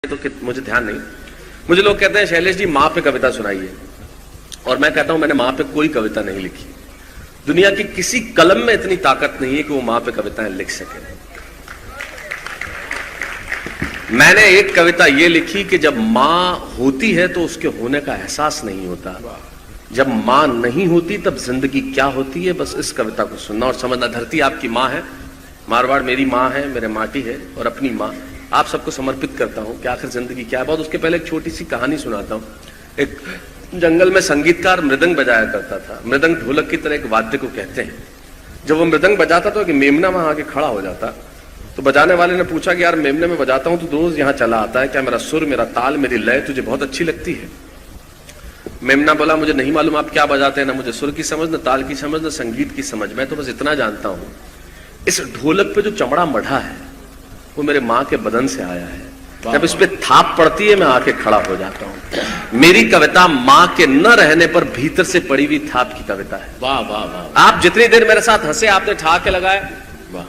तो मुझे ध्यान नहीं। मुझे लोग कहते हैं शैलेश जी माँ पे कविता सुनाइए, और मैं कहता हूं मैंने माँ पे कोई कविता नहीं लिखी। दुनिया की किसी कलम में इतनी ताकत नहीं है कि वो माँ पे कविताएं लिख सके। मैंने एक कविता ये लिखी कि जब माँ होती है तो उसके होने का एहसास नहीं होता, जब माँ नहीं होती तब जिंदगी क्या होती है। बस इस कविता को सुनना और समझना। धरती आपकी माँ है, मारवाड़ मेरी माँ है, मेरे माटी है, और अपनी माँ आप सबको समर्पित करता हूं कि आखिर जिंदगी क्या है। बहुत उसके पहले एक छोटी सी कहानी सुनाता हूं। एक जंगल में संगीतकार मृदंग बजाया करता था। मृदंग ढोलक की तरह एक वाद्य को कहते हैं। जब वो मृदंग बजाता तो एक मेमना वहां आके खड़ा हो जाता। तो बजाने वाले ने पूछा कि यार मेमने में बजाता हूं तो रोज यहाँ चला आता है, क्या मेरा सुर, मेरा ताल, मेरी लय तुझे बहुत अच्छी लगती है? मेमना बोला मुझे नहीं मालूम आप क्या बजाते हैं, ना मुझे सुर की समझ, ना ताल की समझ, ना संगीत की समझ। मैं तो बस इतना जानता हूं इस ढोलक पे जो चमड़ा मढ़ा है वो मेरे माँ के बदन से आया है। जब इस पे थाप पड़ती है मैं आके खड़ा हो जाता हूं। मेरी कविता माँ के न रहने पर भीतर से पड़ी हुई थाप की कविता है। वाह वाह वाह। आप जितनी देर मेरे साथ हंसे, आपने ठहाके लगाए,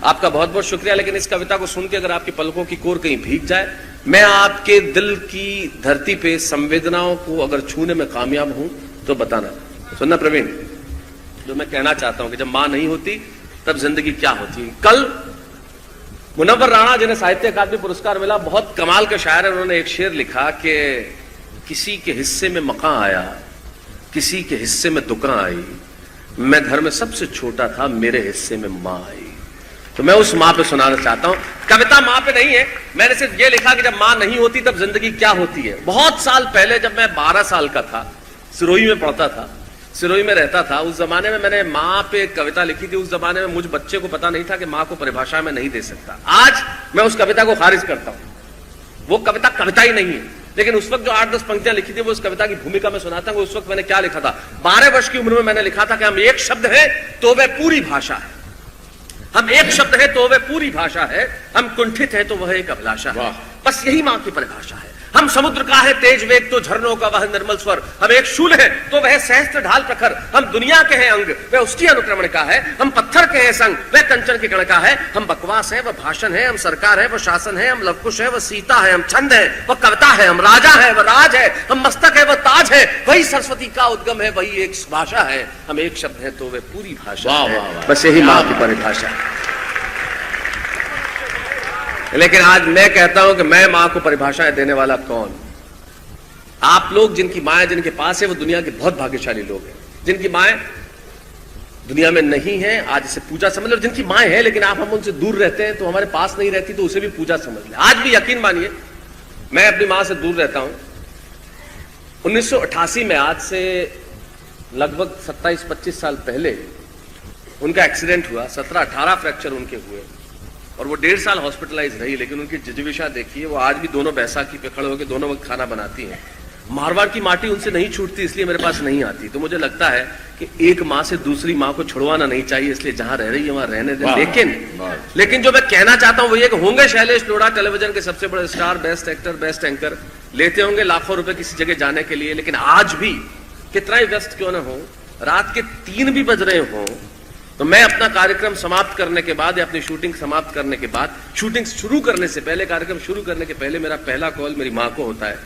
आपका बहुत बहुत शुक्रिया। लेकिन इस कविता को सुन के अगर आपकी पलकों की कोर कहीं भीग जाए, मैं आपके दिल की धरती पे संवेदनाओं को अगर छूने में कामयाब हूं तो बताना। सुनना प्रवीण, जो मैं कहना चाहता हूं कि जब मां नहीं होती तब जिंदगी क्या होती है। कल मुनव्वर राणा जिन्हें साहित्य अकादमी पुरस्कार मिला, बहुत कमाल के शायर है, उन्होंने एक शेर लिखा कि किसी के हिस्से में मकान आया, किसी के हिस्से में दुकान आई, मैं घर में सबसे छोटा था, मेरे हिस्से में मां आई। तो मैं उस मां पे सुनाना चाहता हूं। कविता मां पे नहीं है, मैंने सिर्फ ये लिखा कि जब मां नहीं होती तब जिंदगी क्या होती है। बहुत साल पहले जब मैं 12 साल का था, सिरोही में पढ़ता था, सिरोही में रहता था, उस जमाने में मैंने माँ पे एक कविता लिखी थी। उस जमाने में मुझ बच्चे को पता नहीं था कि माँ को परिभाषा में नहीं दे सकता। आज मैं उस कविता को खारिज करता हूं। वो कविता कविता ही नहीं है, लेकिन उस वक्त जो 8-10 पंक्तियां लिखी थी वो उस कविता की भूमिका में सुनाता हूं। उस वक्त मैंने क्या लिखा था। 12 वर्ष की उम्र में मैंने लिखा था कि हम एक शब्द है तो वह पूरी भाषा है, हम एक शब्द है तो वह पूरी भाषा है, हम कुंठित है तो वह एक अभिलाषा है। बस यही माँ की परिभाषा है। हम समुद्र का है तेज वेग तो झरनों का वह निर्मल स्वर, हम एक शूल है तो वह सहस्त्र ढाल प्रखर, हम दुनिया के हैं अंग वह उसकी अनुक्रमण का है, हम पत्थर के हैं संग वह कंचन के कण का है, हम बकवास है वह भाषण है, हम सरकार है वह शासन है, हम लवकुश है वह सीता है, हम छंद है वह कविता है, हम राजा है वह राज है, हम मस्तक है वह ताज है, वही सरस्वती का उद्गम है, वही एक भाषा है, हम एक शब्द है तो वह पूरी भाषा है। बस यही माँ की परिभाषा है। लेकिन आज मैं कहता हूं कि मैं मां को परिभाषाएं देने वाला कौन? आप लोग जिनकी माएं जिनके पास है वो दुनिया के बहुत भाग्यशाली लोग हैं। जिनकी माएं दुनिया में नहीं है आज इसे पूजा समझ लो। जिनकी माएं है लेकिन आप हम उनसे दूर रहते हैं तो हमारे पास नहीं रहती तो उसे भी पूजा समझ ले। आज भी यकीन मानिए मैं अपनी मां से दूर रहता हूं। 1988 में आज से लगभग 27-25 साल पहले उनका एक्सीडेंट हुआ। 17-18 फ्रैक्चर उनके हुए और वो 1.5 साल हॉस्पिटलाइज रही। लेकिन उनकी जिजीविषा देखिए, वो आज भी दोनों बैसाखी पे खड़े होकर दोनों वक्त खाना बनाती हैं। मारवाड़ की माटी उनसे नहीं छूटती इसलिए मेरे पास नहीं आती। तो मुझे लगता है कि एक माँ से दूसरी माँ को छुड़वाना नहीं चाहिए, इसलिए जहां रह रही है वहां रहने दें। लेकिन जो मैं कहना चाहता हूं वो ये कि होंगे शैलेश लोढ़ा टेलीविजन के सबसे बड़े star, best actor, best anchor, लेते होंगे लाखों रुपए किसी जगह जाने के लिए, लेकिन आज भी कितना ही व्यस्त क्यों ना हो, रात के 3 भी बज रहे हों तो मैं अपना कार्यक्रम समाप्त करने के बाद या अपनी शूटिंग समाप्त करने के बाद, शूटिंग शुरू करने से पहले, कार्यक्रम शुरू करने के पहले मेरा पहला कॉल मेरी माँ को होता है,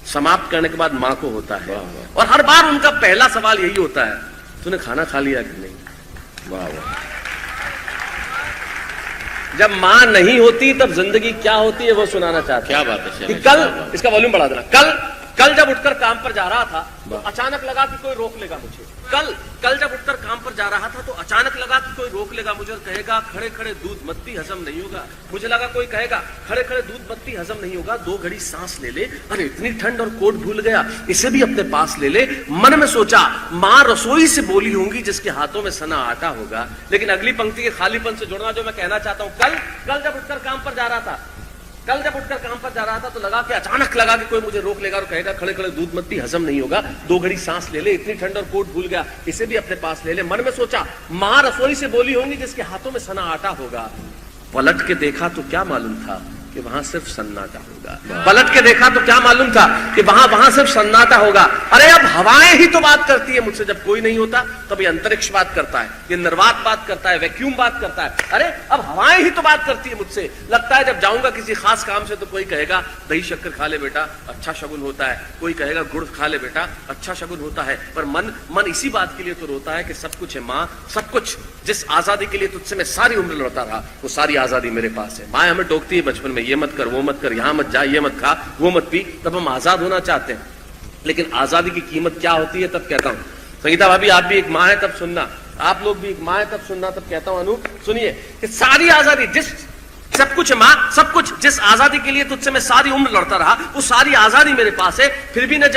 समाप्त करने के बाद माँ को होता है। और हर बार उनका पहला सवाल यही होता है, तूने खाना खा लिया कि नहीं? वाह वाह। जब माँ नहीं होती तब जिंदगी क्या होती है वो सुनाना चाहता। क्या बात है कि कल, इसका वॉल्यूम बढ़ा देना, कल जब उठकर काम पर जा रहा था तो अचानक लगा कि कोई रोक लेगा मुझे। कल जब उठकर काम पर जा रहा था तो अचानक लगा कि कोई रोक लेगा मुझे और कहेगा खड़े खड़े दूध मत पी, हजम नहीं होगा। मुझे लगा कोई कहेगा खड़े खड़े दूध मत पी, हजम नहीं होगा, 2 घड़ी सांस ले ले, अरे इतनी ठंड और कोट भूल गया, इसे भी अपने पास ले ले। मन में सोचा माँ रसोई से बोली होंगी जिसके हाथों में सना आटा होगा। लेकिन अगली पंक्ति के खालीपन से जुड़ना जो मैं कहना चाहता हूँ, कल जब उठकर काम पर जा रहा था तो लगा कि अचानक लगा कि कोई मुझे रोक लेगा और कहेगा खड़े खड़े दूध मत पी, हजम नहीं होगा, 2 घड़ी सांस ले ले, इतनी ठंड और कोट भूल गया, इसे भी अपने पास ले ले। मन में सोचा माँ रसोई से बोली होंगी जिसके हाथों में सना आटा होगा। पलट के देखा तो क्या मालूम था कि वहां सिर्फ सन्नाटा होगा। होगा। पलट के देखा तो क्या मालूम था कि वहां सिर्फ सन्नाटा होगा। अरे अब हवाएं ही तो बात करती है मुझसे, जब कोई नहीं होता तब ये अंतरिक्ष बात करता है, ये निर्वात बात करता है, वैक्यूम बात करता है। अरे अब हवाएं ही तो बात करती है मुझसे। लगता है जब जाऊंगा किसी खास काम से तो कोई कहेगा दही शक्कर खा ले बेटा, अच्छा शगुन होता है, कोई कहेगा गुड़ खा ले बेटा, अच्छा शगुन होता है। पर मन इसी बात के लिए तो रोता है कि सब कुछ है माँ, सब कुछ। जिस आजादी के लिए तुझसे मैं सारी उम्र लड़ता रहा वो सारी आजादी मेरे पास है। माँ हमें टोकती है बचपन में, ये मत कर, वो मत कर, यहां मत जा, ये मत खा, वो मत पी। तब हम आजाद होना चाहते हैं, लेकिन आजादी की कीमत क्या होती है तब कहता हूं। संगीता भाभी आप भी एक माँ है तब सुनना, आप लोग भी एक माँ है तब सुनना। तब कहता हूं अनूप सुनिए कि सारी आजादी, जिस सब कुछ है माँ, सब कुछ, जिस आजादी के लिए तुझसे मैं सारी उम्र लड़ता रहा वो सारी आजादी मेरे पास है। फिर भी न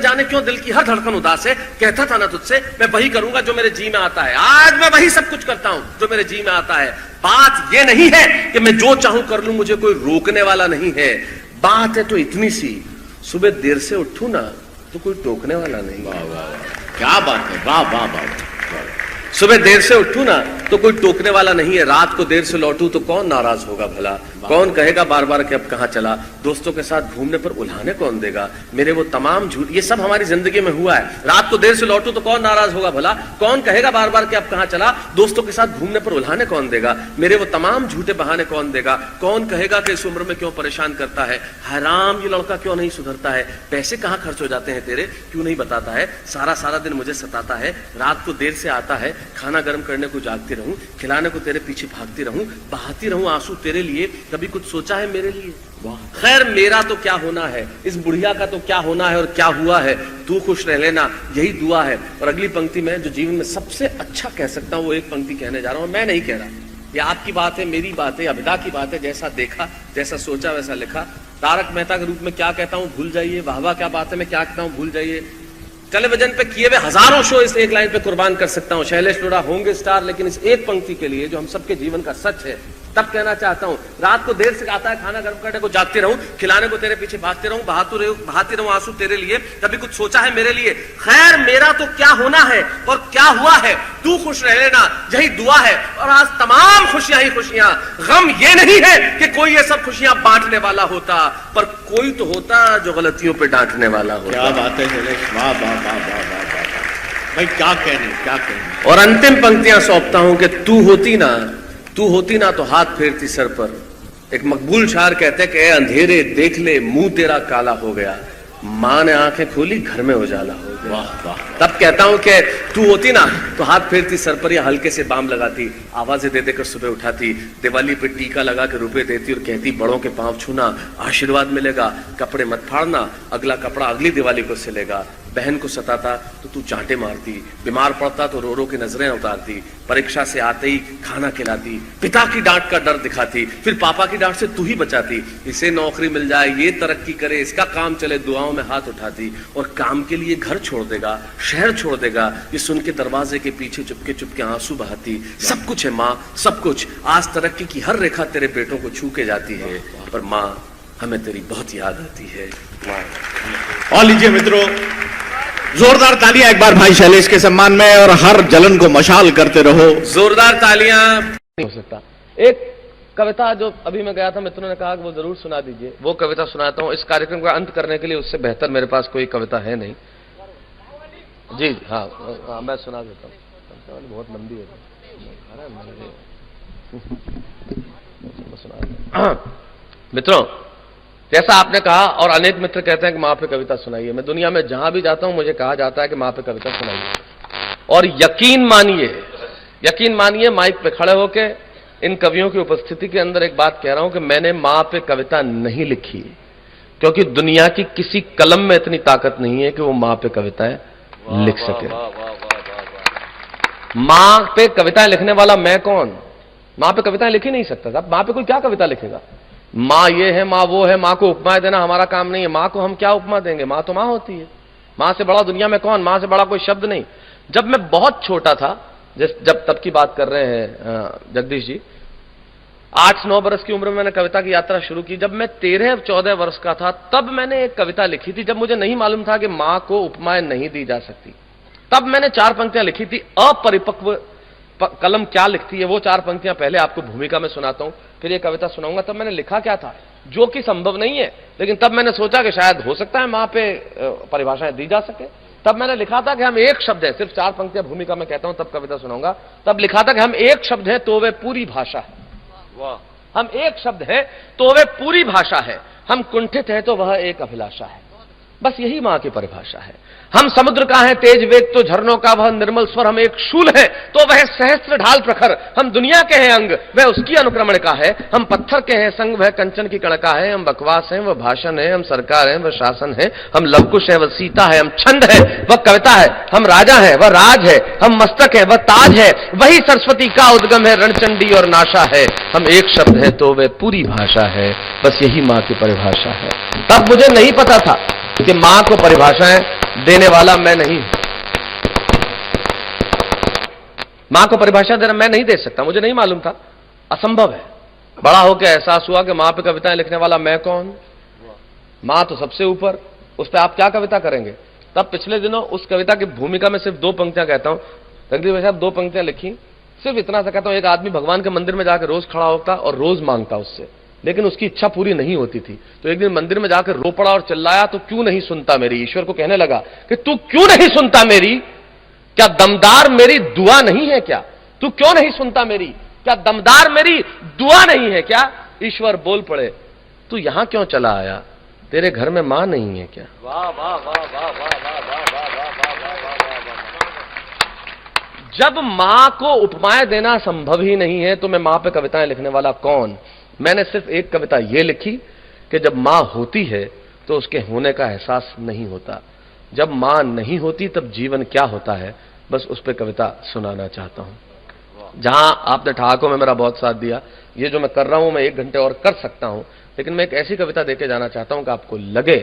जाने क्यों दिल की हर धड़कन उदास है। कहता था ना तुझसे मैं वही करूंगा जो मेरे जी में आता है। आज मैं वही सब कुछ करता हूं जो मेरे जी में आता है। बात ये नहीं है कि मैं जो चाहूं कर लूं, मुझे कोई रोकने वाला नहीं है। बात है तो इतनी सी, सुबह देर से उठूं ना तो कोई टोकने वाला नहीं। वाह वाह वाह, क्या बात है, वाह वाह वाह। सुबह देर से उठूं ना तो कोई टोकने वाला नहीं है, रात को देर से लौटूं तो कौन नाराज होगा भला, कौन कहेगा बार बार कि अब कहां चला, दोस्तों के साथ घूमने पर उल्हाने कौन देगा, मेरे वो तमाम झूठ। ये सब हमारी जिंदगी में हुआ है। रात को देर से लौटूं तो कौन नाराज होगा भला, कौन कहेगा बार बार कि अब कहां चला, दोस्तों के साथ घूमने पर उल्हाने कौन देगा, मेरे वो तमाम झूठे बहाने कौन देगा, कौन कहेगा कि इस उम्र में क्यों परेशान करता है, हराम ये लड़का क्यों नहीं सुधरता है, पैसे कहां खर्च हो जाते हैं तेरे, क्यों नहीं बताता है, सारा दिन मुझे सताता है, रात को देर से आता है, खाना गर्म करने को जागती रहूं, खिलाने को तेरे पीछे भागती रहूं, बहाती रहूं आंसू तेरे लिए, कभी कुछ सोचा है मेरे लिए। खैर मेरा तो क्या होना है, इस बुढ़िया का तो क्या होना है और क्या हुआ है, तू खुश रह लेना, यही दुआ है। और अगली पंक्ति में जो जीवन में सबसे अच्छा कह सकता हूं वो एक पंक्ति कहने जा रहा हूं। मैं नहीं कह रहा, ये आपकी बात है, मेरी बात है, अभिदा की बात है। जैसा देखा, जैसा सोचा वैसा लिखा। तारक मेहता के रूप में क्या कहता हूं भूल जाइए, वाह वाह क्या बात है मैं क्या कहता हूं भूल जाइए। टेलीविजन पे किए हुए हजारों शो इस एक लाइन पे कुर्बान कर सकता हूं। शैलेश लोढ़ा होंगे स्टार, लेकिन इस एक पंक्ति के लिए जो हम सबके जीवन का सच है तब कहना चाहता हूं। रात को देर से आता है, खाना गर्म करने को जागते रहूं, खिलाने को तेरे पीछे भागते रहूं, बहाती रहूं आंसू तेरे लिए, कभी कुछ सोचा है मेरे लिए। खैर मेरा तो क्या होना है और क्या हुआ है, तू खुश रह लेना, यही दुआ है। और आज तमाम खुशियां ही खुशियां। गम ये नहीं है कि कोई ये सब खुशियां बांटने वाला होता, पर कोई तो होता जो गलतियों पे डांटने वाला होता। क्या बात है शैलेश, वाह वाह वाह वाह वाह भाई, क्या कहने। और अंतिम पंक्तियां सौंपता हूं कि तू होती ना तो हाथ फेरती सर पर। एक मकबूल शायर कहते हैं कि ए अंधेरे देख ले मुंह तेरा काला हो गया, माँ ने आंखें खोली घर में उजाला हो गया। वाह वाह। तब कहता हूं कि तू होती ना तो हाथ फेरती सर पर या हल्के से बाम लगाती, आवाजें दे देकर सुबह उठाती, दिवाली पे टीका लगा के रुपए देती और कहती बड़ों के पांव छूना आशीर्वाद मिलेगा, कपड़े मत फाड़ना, अगला कपड़ा अगली दिवाली को सिलेगा। बहन को सताता तो तू चांटे मारती, बीमार पड़ता तो रो रो के नजरें उतारती, परीक्षा से आते ही खाना खिलाती, पिता की डांट का डर दिखाती, फिर पापा की डांट से तू ही बचाती, इसे नौकरी मिल जाए, ये तरक्की करे, इसका काम चले, दुआओं में हाथ उठाती। और काम के लिए घर छोड़ देगा, शहर छोड़ देगा, ये सुन के दरवाजे के पीछे चुपके चुपके आंसू बहाती। सब कुछ है माँ, सब कुछ। आज तरक्की की हर रेखा तेरे बेटों को छू के जाती है, पर माँ हमें तेरी बहुत याद आती है। और लीजिए मित्रों, जोरदार तालियां एक बार भाई शैलेश के सम्मान में, और हर जलन को मशाल करते रहो। जोरदार तालियां। नहीं हो सकता। एक कविता जो अभी मैं गया था, मित्रों ने कहा कि वो जरूर सुना दीजिए, वो कविता सुनाता हूं। इस कार्यक्रम का अंत करने के लिए उससे बेहतर मेरे पास कोई कविता है नहीं। जी हाँ, मैं सुना देता हूँ। बहुत लंबी है मित्रों। जैसा आपने कहा, और अनेक मित्र कहते हैं कि माँ पे कविता सुनाइए। मैं दुनिया में जहां भी जाता हूं मुझे कहा जाता है कि माँ पे कविता सुनाइए। और यकीन मानिए माइक पे खड़े होके इन कवियों की उपस्थिति के अंदर एक बात कह रहा हूं कि मैंने माँ पे कविता नहीं लिखी, क्योंकि दुनिया की किसी कलम में इतनी ताकत नहीं है कि वो माँ पे कविताएं लिख सके। माँ पे कविताएं लिखने वाला मैं कौन? माँ पे कविताएं लिख ही नहीं सकता साहब। माँ पे कोई क्या कविता लिखेगा? माँ ये है, माँ वो है, माँ को उपमाएं देना हमारा काम नहीं है। माँ को हम क्या उपमा देंगे? माँ तो माँ होती है। माँ से बड़ा दुनिया में कौन? माँ से बड़ा कोई शब्द नहीं। जब मैं बहुत छोटा था, जब तब की बात कर रहे हैं जगदीश जी, 8-9 वर्ष की उम्र में मैंने कविता की यात्रा शुरू की। जब मैं 13-14 वर्ष का था तब मैंने एक कविता लिखी थी, जब मुझे नहीं मालूम था कि माँ को उपमाएं नहीं दी जा सकती। तब मैंने 4 पंक्तियां लिखी थी। अपरिपक्व कलम क्या लिखती है वो 4 पंक्तियां पहले आपको भूमिका में सुनाता हूं, फिर ये कविता सुनाऊंगा। तब मैंने लिखा क्या था जो कि संभव नहीं है। लेकिन तब मैंने सोचा कि शायद हो सकता है मां पे परिभाषाएं दी जा सके। तब मैंने लिखा था कि हम एक शब्द है, सिर्फ 4 पंक्तियां भूमिका में कहता हूं, तब कविता सुनाऊंगा। तब लिखा था कि हम एक शब्द है तो वे पूरी भाषा है। वाह! हम एक शब्द है तो वे पूरी भाषा है, हम कुंठित है तो वह एक अभिलाषा है। बस यही मां की परिभाषा है। हम समुद्र का है तेज वेग तो झरनों का वह निर्मल स्वर, हम एक शूल है तो वह सहस्त्र ढाल प्रखर, हम दुनिया के हैं अंग वह उसकी अनुक्रमण का है, हम पत्थर के हैं संग वह कंचन की कणका है, हम बकवास हैं वह भाषण है, हम सरकार है वह शासन है, हम लवकुश है वह सीता है, हम छंद है वह कविता है, हम राजा है वह राज है, हम मस्तक है वह ताज है, वही सरस्वती का उद्गम है रणचंडी और नाशा है, हम एक शब्द है तो वह पूरी भाषा है। बस यही मां की परिभाषा है। तब मुझे नहीं पता था कि मां को परिभाषाएं देने वाला मैं नहीं हूं। मां को परिभाषा देना मैं नहीं दे सकता, मुझे नहीं मालूम था, असंभव है। बड़ा होकर एहसास हुआ कि मां पे कविताएं लिखने वाला मैं कौन? मां तो सबसे ऊपर, उस पर आप क्या कविता करेंगे? तब पिछले दिनों उस कविता की भूमिका में सिर्फ 2 पंक्तियां कहता हूं। तकदीर साहब 2 पंक्तियां लिखी, सिर्फ इतना सा कहता हूं। एक आदमी भगवान के मंदिर में जाकर रोज खड़ा होता और रोज मांगता उससे, लेकिन उसकी इच्छा पूरी नहीं होती थी। तो एक दिन मंदिर में जाकर रो पड़ा और चिल्लाया, तो क्यों नहीं सुनता मेरी? ईश्वर को कहने लगा कि तू क्यों नहीं सुनता मेरी? क्या दमदार मेरी दुआ नहीं है क्या? तू क्यों नहीं सुनता मेरी? क्या दमदार मेरी दुआ नहीं है क्या? ईश्वर बोल पड़े, तू यहां क्यों चला आया? तेरे घर में मां नहीं है क्या? वाह वाह वाह वाह वाह वाह जब मां को उपमाएं देना संभव ही नहीं है तो मैं मां पे कविताएं लिखने वाला कौन? मैंने सिर्फ एक कविता यह लिखी कि जब मां होती है तो उसके होने का एहसास नहीं होता, जब मां नहीं होती तब जीवन क्या होता है, बस उस पर कविता सुनाना चाहता हूं। जहां आपने ठहाकों में मेरा बहुत साथ दिया, ये जो मैं कर रहा हूं मैं 1 घंटे और कर सकता हूं, लेकिन मैं एक ऐसी कविता देके जाना चाहता हूं कि आपको लगे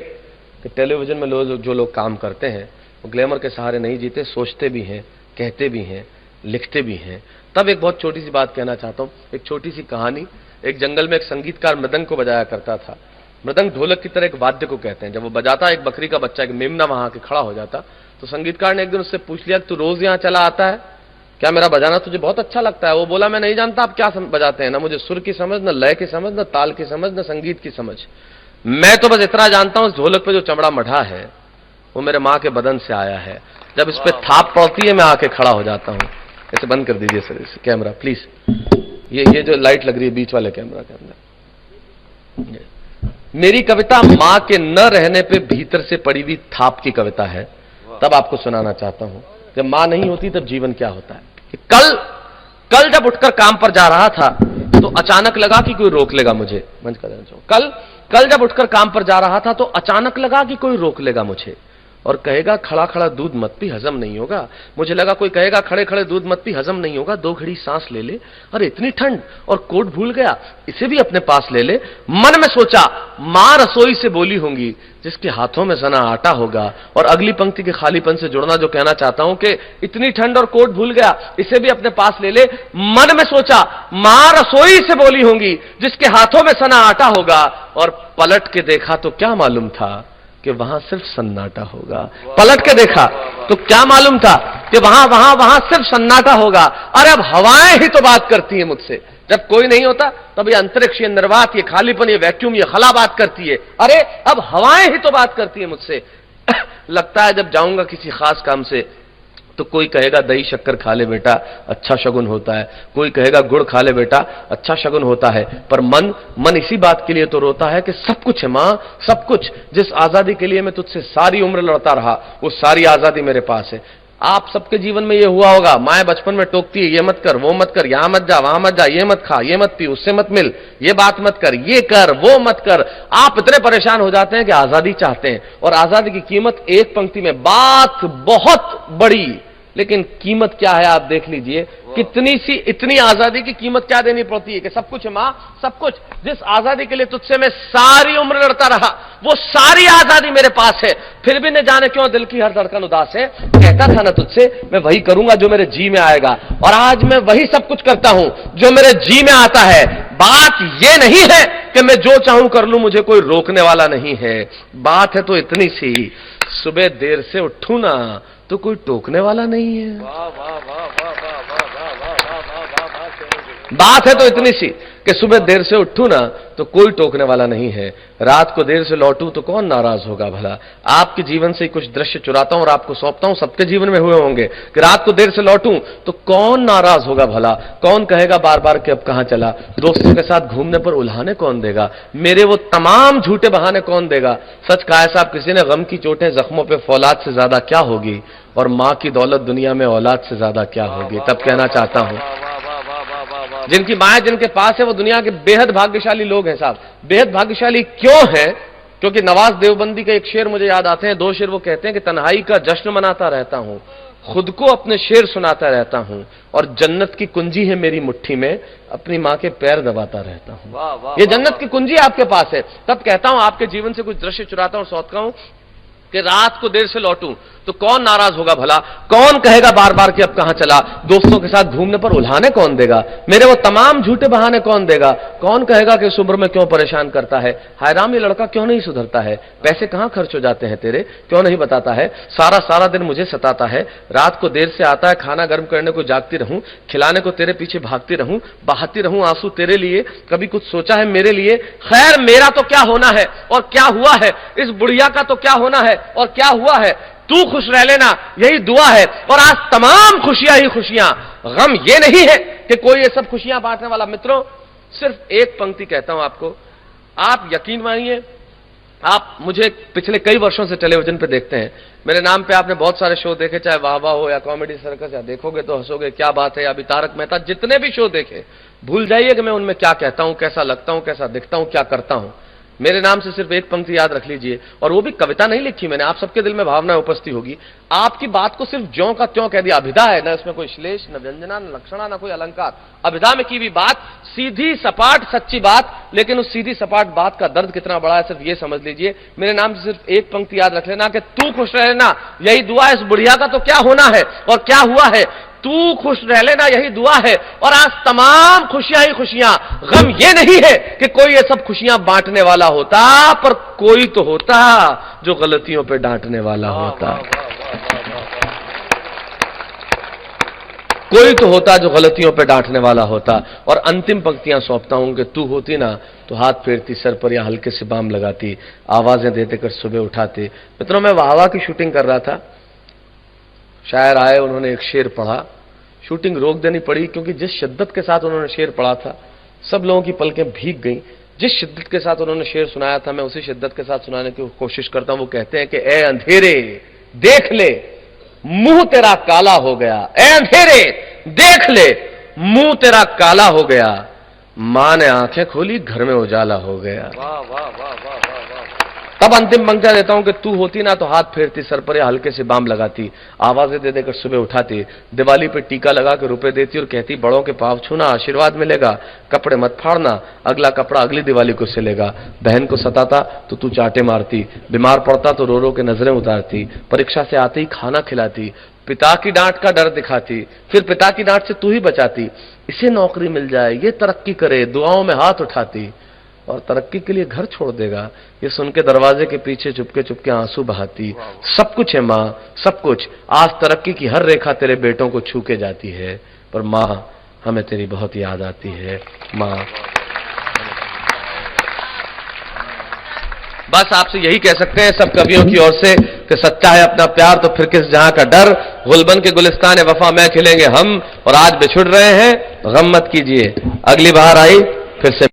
कि टेलीविजन में जो लोग काम करते हैं वो ग्लैमर के सहारे नहीं जीते, सोचते भी हैं, कहते भी हैं, लिखते भी हैं। तब एक बहुत छोटी सी बात कहना चाहता हूं, एक छोटी सी कहानी। एक जंगल में एक संगीतकार मृदंग को बजाया करता था। मृदंग ढोलक की तरह एक वाद्य को कहते हैं। जब वो बजाता, एक बकरी का बच्चा, एक मेमना वहां आके खड़ा हो जाता। तो संगीतकार ने एक दिन उससे पूछ लिया, तू रोज यहां चला आता है, क्या मेरा बजाना तुझे बहुत अच्छा लगता है? वो बोला, मैं नहीं जानता आप क्या बजाते हैं, ना मुझे सुर की समझ, न लय की समझ, न ताल की समझ, न संगीत की समझ। मैं तो बस इतना जानता हूं, इस ढोलक पे जो चमड़ा मढ़ा है वो मेरे मां के बदन से आया है। जब इस पे थाप पड़ती है मैं आके खड़ा हो जाता हूं। इसे बंद कर दीजिए सर, इसे कैमरा प्लीज। ये जो लाइट लग रही है बीच वाले कैमरा के अंदर, मेरी कविता मां के न रहने पे भीतर से पड़ी हुई थाप की कविता है। तब आपको सुनाना चाहता हूं, जब मां नहीं होती तब जीवन क्या होता है। कि कल जब उठकर काम पर जा रहा था तो अचानक लगा कि कोई रोक लेगा मुझे। मंच कर देना चाहूं। कल जब उठकर काम पर जा रहा था तो अचानक लगा कि कोई रोक लेगा मुझे और कहेगा, खड़ा खड़ा दूध मत पी, हजम नहीं होगा। मुझे लगा कोई कहेगा, खड़े खड़े दूध मत पी, हजम नहीं होगा, 2 घड़ी सांस ले ले। अरे इतनी ठंड, और कोट भूल गया, इसे भी अपने पास ले ले। मन में सोचा, मां रसोई से बोली होंगी जिसके हाथों में सना आटा होगा। और अगली पंक्ति के खालीपन से जुड़ना जो कहना चाहता हूं कि इतनी ठंड और कोट भूल गया, इसे भी अपने पास ले ले। मन में सोचा, मां रसोई से बोली होंगी जिसके हाथों में सना आटा होगा। और पलट के देखा तो क्या मालूम था कि वहां सिर्फ सन्नाटा होगा। पलट के देखा तो क्या मालूम था कि वहां सिर्फ सन्नाटा होगा। अरे अब हवाएं ही तो बात करती हैं मुझसे। जब कोई नहीं होता तब ये अंतरिक्ष, ये निर्वात, ये खालीपन, ये वैक्यूम, ये खला बात करती है। अरे अब हवाएं ही तो बात करती है मुझसे। लगता है जब जाऊंगा किसी खास काम से तो कोई कहेगा दही शक्कर खा ले बेटा, अच्छा शगुन होता है। कोई कहेगा गुड़ खा ले बेटा, अच्छा शगुन होता है। पर मन इसी बात के लिए तो रोता है कि सब कुछ है मां, सब कुछ। जिस आजादी के लिए मैं तुझसे सारी उम्र लड़ता रहा, वो सारी आजादी मेरे पास है। आप सबके जीवन में ये हुआ होगा, माए बचपन में टोकती है, ये मत कर, वो मत कर, यहां मत जा, वहां मत जा, ये मत खा, ये मत पी, उससे मत मिल, ये बात मत कर, ये कर, वो मत कर। आप इतने परेशान हो जाते हैं कि आजादी चाहते हैं। और आजादी की कीमत एक पंक्ति में, बात बहुत बड़ी, लेकिन कीमत क्या है आप देख लीजिए। कितनी सी इतनी आजादी की कीमत क्या देनी पड़ती है कि सब कुछ है मां, सब कुछ। जिस आजादी के लिए तुझसे मैं सारी उम्र लड़ता रहा, वो सारी आजादी मेरे पास है। फिर भी न जाने क्यों दिल की हर धड़कन उदास है। कहता था ना तुझसे मैं वही करूंगा जो मेरे जी में आएगा, और आज मैं वही सब कुछ करता हूं जो मेरे जी में आता है। बात ये नहीं है कि मैं जो चाहूं कर लूं, मुझे कोई रोकने वाला नहीं है। बात है तो इतनी सी, सुबह देर से उठूं ना तो कोई टोकने वाला नहीं है। वाह वाह वाह वाह वाह वाह वाह वाह वाह वाह वाह। बात है तो इतनी सी कि सुबह देर से उठूं ना तो कोई टोकने वाला नहीं है, रात को देर से लौटूं तो कौन नाराज होगा भला। आपके जीवन से कुछ दृश्य चुराता हूं और आपको सौंपता हूं, सबके जीवन में हुए होंगे कि रात को देर से लौटूं तो कौन नाराज होगा भला, कौन कहेगा बार बार कि अब कहां चला, दोस्तों के साथ घूमने पर उल्हाने कौन देगा, मेरे वो तमाम झूठे बहाने कौन देगा। सच कहा है साहब किसी ने, गम की चोटें जख्मों पे फौलाद से ज्यादा क्या होगी और मां की दौलत दुनिया में औलाद से ज्यादा क्या होगी। तब कहना चाहता हूं जिनकी मां जिनके पास है वो दुनिया के बेहद भाग्यशाली लोग हैं साहब। बेहद भाग्यशाली क्यों है? क्योंकि नवाज देवबंदी का एक शेर मुझे याद आते हैं, दो शेर। वो कहते हैं कि तन्हाई का जश्न मनाता रहता हूं, खुद को अपने शेर सुनाता रहता हूं और जन्नत की कुंजी है मेरी मुट्ठी में, अपनी मां के पैर दबाता रहता हूं। ये जन्नत की कुंजी आपके पास है। तब कहता हूं आपके जीवन से कुछ दृश्य चुराता हूं, सोचता हूं कि रात को देर से लौटूं तो कौन नाराज होगा भला, कौन कहेगा बार बार कि अब कहां चला, दोस्तों के साथ घूमने पर उल्हाने कौन देगा, मेरे वो तमाम झूठे बहाने कौन देगा, कौन कहेगा कि इस उम्र में क्यों परेशान करता है, हाय राम ये लड़का क्यों नहीं सुधरता है, पैसे कहां खर्च हो जाते हैं तेरे, क्यों नहीं बताता है, सारा सारा दिन मुझे सताता है, रात को देर से आता है, खाना गर्म करने को जागती रहूं, खिलाने को तेरे पीछे भागती रहूं, बहाती रहूं आंसू तेरे लिए, कभी कुछ सोचा है मेरे लिए। खैर मेरा तो क्या होना है और क्या हुआ है, इस बुढ़िया का तो क्या होना है और क्या हुआ है, तू खुश रह लेना यही दुआ है। और आज तमाम खुशियां ही खुशियां, गम ये नहीं है कि कोई ये सब खुशियां बांटने वाला। मित्रों सिर्फ एक पंक्ति कहता हूं आपको, आप यकीन मानिए, आप मुझे पिछले कई वर्षों से टेलीविजन पे देखते हैं, मेरे नाम पे आपने बहुत सारे शो देखे, चाहे वाह वाह हो या कॉमेडी सर्कस, या देखोगे तो हंसोगे क्या बात है, या अभी तारक मेहता, जितने भी शो देखे भूल जाइए कि मैं उनमें क्या कहता हूं, कैसा लगता हूं, कैसा दिखता हूं, क्या करता हूं। मेरे नाम से सिर्फ एक पंक्ति याद रख लीजिए, और वो भी कविता नहीं लिखी मैंने, आप सबके दिल में भावना उपस्थित होगी। आपकी बात को सिर्फ ज्यों का त्यों कह दिया, अभिधा है ना, इसमें कोई श्लेष न व्यंजना न लक्षणा न कोई अलंकार, अभिधा में की भी बात सीधी सपाट सच्ची बात। लेकिन उस सीधी सपाट बात का दर्द कितना बड़ा है सिर्फ ये समझ लीजिए। मेरे नाम से सिर्फ एक पंक्ति याद रख लेना कि तू खुश रहना यही दुआ है, इस बुढ़िया का तो क्या होना है और क्या हुआ है, तू खुश रह लेना यही दुआ है। और आज तमाम खुशियां ही खुशियां, गम ये नहीं है कि कोई ये सब खुशियां बांटने वाला होता, पर कोई तो होता जो गलतियों पे डांटने वाला होता, कोई तो होता जो गलतियों पे डांटने वाला होता। और अंतिम पंक्तियां सौंपता हूं कि तू होती ना तो हाथ फेरती सर पर या हल्के से बाम लगाती, आवाजें देते कर सुबह उठाती। मित्रों मैं वाह वाह की शूटिंग कर रहा था, शायर आए, उन्होंने एक शेर पढ़ा, शूटिंग रोक देनी पड़ी क्योंकि जिस शिद्दत के साथ उन्होंने शेर पढ़ा था सब लोगों की पलकें भीग गईं। जिस शिद्दत के साथ उन्होंने शेर सुनाया था मैं उसी शिद्दत के साथ सुनाने की कोशिश करता हूं। वो कहते हैं कि ए अंधेरे देख ले मुंह तेरा काला हो गया, ए अंधेरे देख ले मुंह तेरा काला हो गया, मां ने आंखें खोली घर में उजाला हो गया। वाह वाह वाह वाह वाह। तब अंतिम पंक्तियां देता हूं कि तू होती ना तो हाथ फेरती सर पर या हल्के से बाम लगाती, आवाजें दे देकर सुबह उठाती, दिवाली पे टीका लगा के रुपए देती और कहती बड़ों के पांव छूना आशीर्वाद मिलेगा, कपड़े मत फाड़ना अगला कपड़ा अगली दिवाली को सिलेगा। बहन को सताता तो तू चाटे मारती, बीमार पड़ता तो रो रो के नजरें उतारती, परीक्षा से आते ही खाना खिलाती, पिता की डांट का डर दिखाती, फिर पिता की डांट से तू ही बचाती, इसे नौकरी मिल जाए ये तरक्की करे दुआओं में हाथ उठाती, और तरक्की के लिए घर छोड़ देगा ये सुन के दरवाजे के पीछे चुपके चुपके आंसू बहाती। सब कुछ है मां सब कुछ, आज तरक्की की हर रेखा तेरे बेटों को छू के जाती है, पर मां हमें तेरी बहुत याद आती है मां। बस आपसे यही कह सकते हैं सब कवियों की ओर से कि सच्चा है अपना प्यार तो फिर किस जहां का डर, गुलबन के गुलिस्तान वफा में खिलेंगे हम, और आज बिछुड़ रहे हैं गम मत कीजिए, अगली बार आई फिर से